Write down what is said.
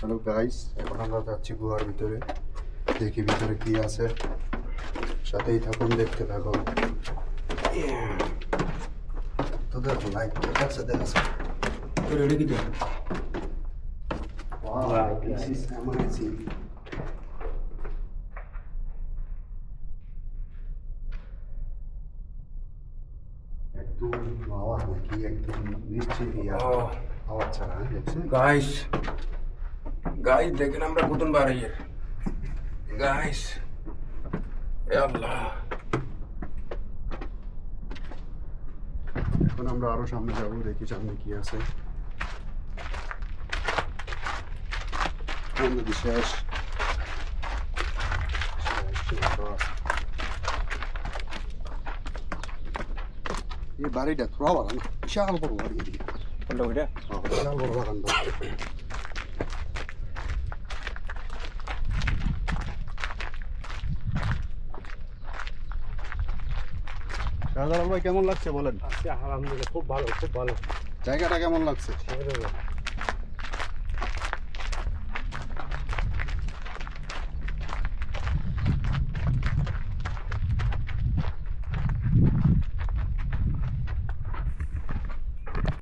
Hello guys, এখন আমরা যাচ্ছি গুহার ভিতরে। দেখি ভিতরে কি আছে, সাথেই থাকুন, দেখতে থাকুন। তো দেখো লাইট দেখা যাচ্ছে। তোর এটা কি দেখ? Wow, this is amazing. একদম আওয়াজ নাকি একদম নিশ্চিত আওয়াজ ছাড়া দেখছেন গাইস দেখেন আমরা কতন বাড়াইয়ে গাইস। এ আল্লাহ, এখন আমরা আরো সামনে যাবো, দেখি সামনে কি আছে। নদী শেষ। এই বাড়িটা থোড়া বাগান, বিশাল বড় বাড়ি। কোনটা ওইটা? বিশাল বড় বাগান। শাহজালাল ভাই কেমন লাগছে বলেন? আলহামদুলিল্লাহ, খুব ভালো, খুব ভালো। জায়গাটা কেমন লাগছে? সেরকম